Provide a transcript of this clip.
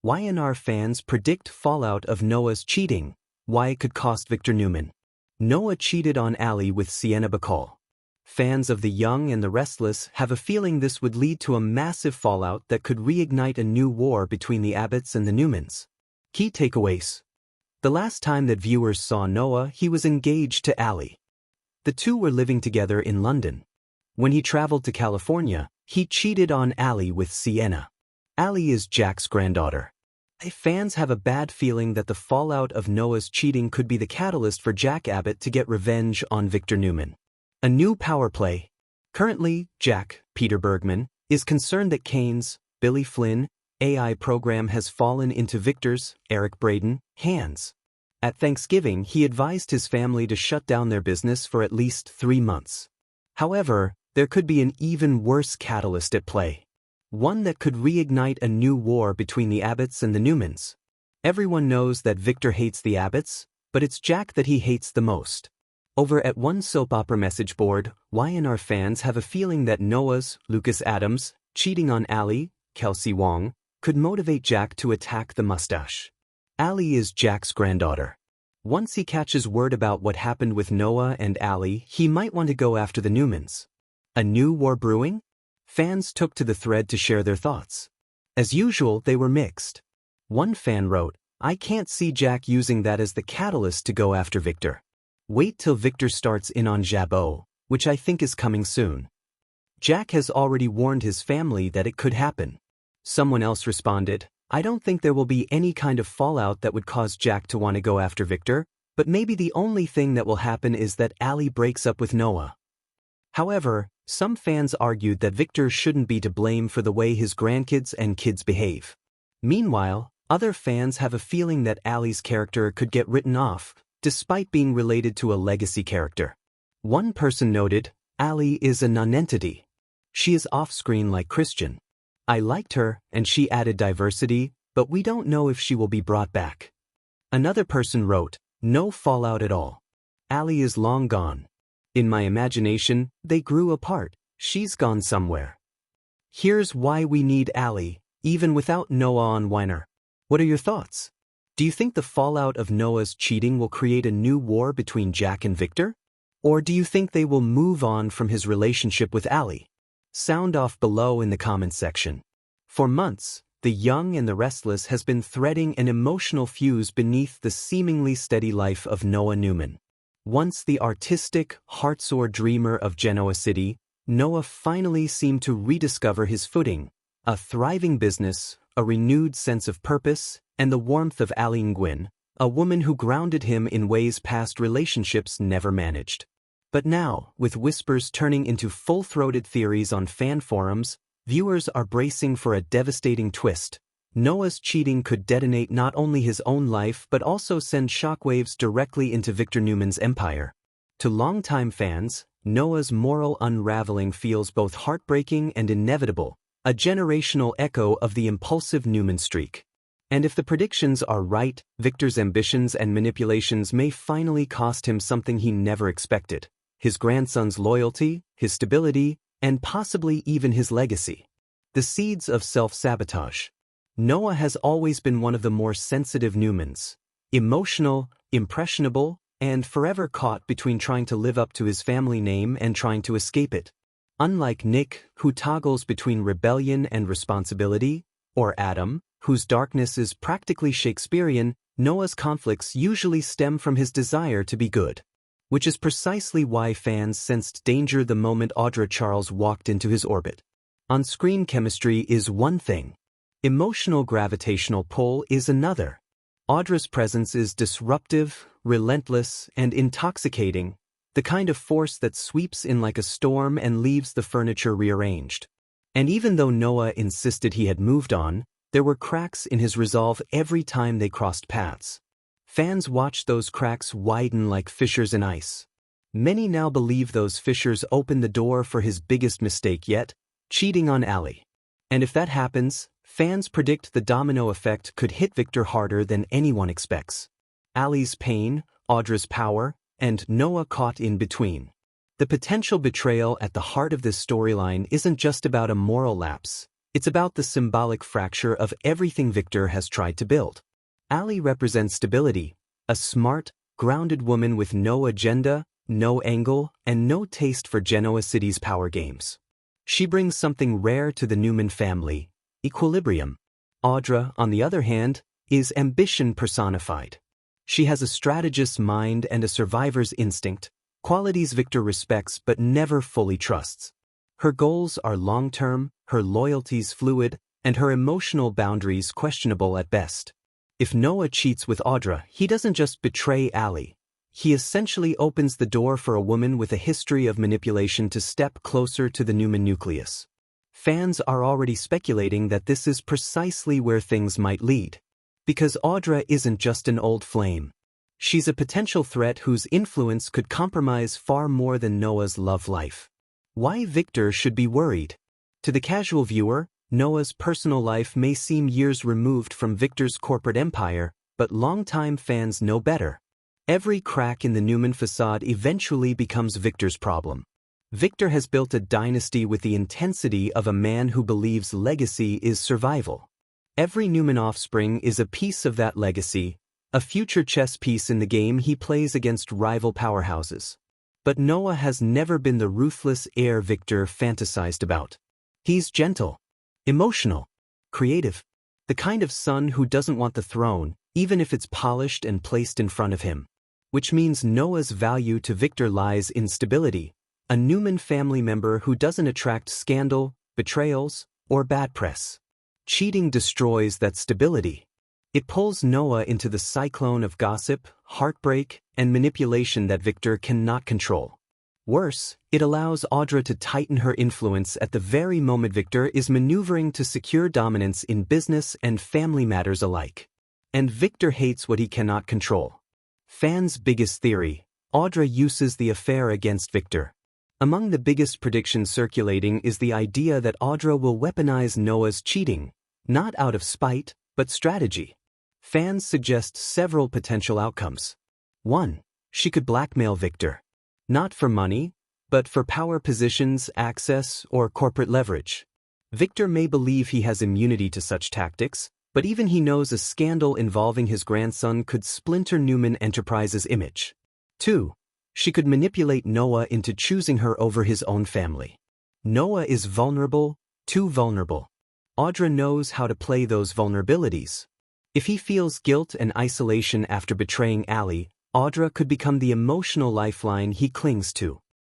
YNR fans predict fallout of Noah's cheating, why it could cost Victor Newman. Noah cheated on Ali with Sienna Bacall. Fans of The Young and the Restless have a feeling this would lead to a massive fallout that could reignite a new war between the Abbotts and the Newmans. Key takeaways. The last time that viewers saw Noah, he was engaged to Ali. The two were living together in London. When he traveled to California, he cheated on Ali with Sienna. Ali is Jack's granddaughter. Fans have a bad feeling that the fallout of Noah's cheating could be the catalyst for Jack Abbott to get revenge on Victor Newman. A new power play. Currently, Jack, Peter Bergman, is concerned that Kane's, Billy Flynn, AI program has fallen into Victor's, Eric Braeden, hands. At Thanksgiving, he advised his family to shut down their business for at least 3 months. However, there could be an even worse catalyst at play. One that could reignite a new war between the Abbotts and the Newmans. Everyone knows that Victor hates the Abbotts, but it's Jack that he hates the most. Over at one soap opera message board, YNR fans have a feeling that Noah's, Lucas Adams, cheating on Ali, Kelsey Wong, could motivate Jack to attack the mustache. Ali is Jack's granddaughter. Once he catches word about what happened with Noah and Ali, he might want to go after the Newmans. A new war brewing? Fans took to the thread to share their thoughts. As usual, they were mixed. One fan wrote, "I can't see Jack using that as the catalyst to go after Victor. Wait till Victor starts in on Jabot, which I think is coming soon. Jack has already warned his family that it could happen." Someone else responded, "I don't think there will be any kind of fallout that would cause Jack to want to go after Victor, but maybe the only thing that will happen is that Ali breaks up with Noah." However, some fans argued that Victor shouldn't be to blame for the way his grandkids and kids behave. Meanwhile, other fans have a feeling that Ali's character could get written off, despite being related to a legacy character. One person noted, "Ali is a nonentity. She is off-screen like Christian. I liked her, and she added diversity, but we don't know if she will be brought back." Another person wrote, "No fallout at all. Ali is long gone. In my imagination, they grew apart. She's gone somewhere. Here's why we need Ali, even without Noah on YNR." What are your thoughts? Do you think the fallout of Noah's cheating will create a new war between Jack and Victor? Or do you think they will move on from his relationship with Ali? Sound off below in the comments section. For months, The Young and the Restless has been threading an emotional fuse beneath the seemingly steady life of Noah Newman. Once the artistic, heart-sore dreamer of Genoa City, Noah finally seemed to rediscover his footing, a thriving business, a renewed sense of purpose, and the warmth of Ali Nguyen, a woman who grounded him in ways past relationships never managed. But now, with whispers turning into full-throated theories on fan forums, viewers are bracing for a devastating twist. Noah's cheating could detonate not only his own life but also send shockwaves directly into Victor Newman's empire. To longtime fans, Noah's moral unraveling feels both heartbreaking and inevitable, a generational echo of the impulsive Newman streak. And if the predictions are right, Victor's ambitions and manipulations may finally cost him something he never expected: his grandson's loyalty, his stability, and possibly even his legacy. The seeds of self-sabotage. Noah has always been one of the more sensitive Newmans, emotional, impressionable, and forever caught between trying to live up to his family name and trying to escape it. Unlike Nick, who toggles between rebellion and responsibility, or Adam, whose darkness is practically Shakespearean, Noah's conflicts usually stem from his desire to be good. Which is precisely why fans sensed danger the moment Audra Charles walked into his orbit. On-screen chemistry is one thing. Emotional gravitational pull is another. Audra's presence is disruptive, relentless, and intoxicating, the kind of force that sweeps in like a storm and leaves the furniture rearranged. And even though Noah insisted he had moved on, there were cracks in his resolve every time they crossed paths. Fans watched those cracks widen like fissures in ice. Many now believe those fissures opened the door for his biggest mistake yet, cheating on Ali. And if that happens, fans predict the domino effect could hit Victor harder than anyone expects. Ali's pain, Audra's power, and Noah caught in between. The potential betrayal at the heart of this storyline isn't just about a moral lapse. It's about the symbolic fracture of everything Victor has tried to build. Allie represents stability, a smart, grounded woman with no agenda, no angle, and no taste for Genoa City's power games. She brings something rare to the Newman family: equilibrium. Audra, on the other hand, is ambition personified. She has a strategist's mind and a survivor's instinct, qualities Victor respects but never fully trusts. Her goals are long-term, her loyalties fluid, and her emotional boundaries questionable at best. If Noah cheats with Audra, he doesn't just betray Allie. He essentially opens the door for a woman with a history of manipulation to step closer to the Newman nucleus. Fans are already speculating that this is precisely where things might lead. Because Audra isn't just an old flame. She's a potential threat whose influence could compromise far more than Noah's love life. Why Victor should be worried? To the casual viewer, Noah's personal life may seem years removed from Victor's corporate empire, but longtime fans know better. Every crack in the Newman facade eventually becomes Victor's problem. Victor has built a dynasty with the intensity of a man who believes legacy is survival. Every Newman offspring is a piece of that legacy, a future chess piece in the game he plays against rival powerhouses. But Noah has never been the ruthless heir Victor fantasized about. He's gentle, emotional, creative, the kind of son who doesn't want the throne, even if it's polished and placed in front of him. Which means Noah's value to Victor lies in stability, a Newman family member who doesn't attract scandal, betrayals, or bad press. Cheating destroys that stability. It pulls Noah into the cyclone of gossip, heartbreak, and manipulation that Victor cannot control. Worse, it allows Audra to tighten her influence at the very moment Victor is maneuvering to secure dominance in business and family matters alike. And Victor hates what he cannot control. Fans' biggest theory: Audra uses the affair against Victor. Among the biggest predictions circulating is the idea that Audra will weaponize Noah's cheating, not out of spite, but strategy. Fans suggest several potential outcomes. 1. She could blackmail Victor. Not for money, but for power positions, access, or corporate leverage. Victor may believe he has immunity to such tactics, but even he knows a scandal involving his grandson could splinter Newman Enterprises' image. 2. She could manipulate Noah into choosing her over his own family. Noah is vulnerable, too vulnerable. Audra knows how to play those vulnerabilities. If he feels guilt and isolation after betraying Allie, Audra could become the emotional lifeline he clings to.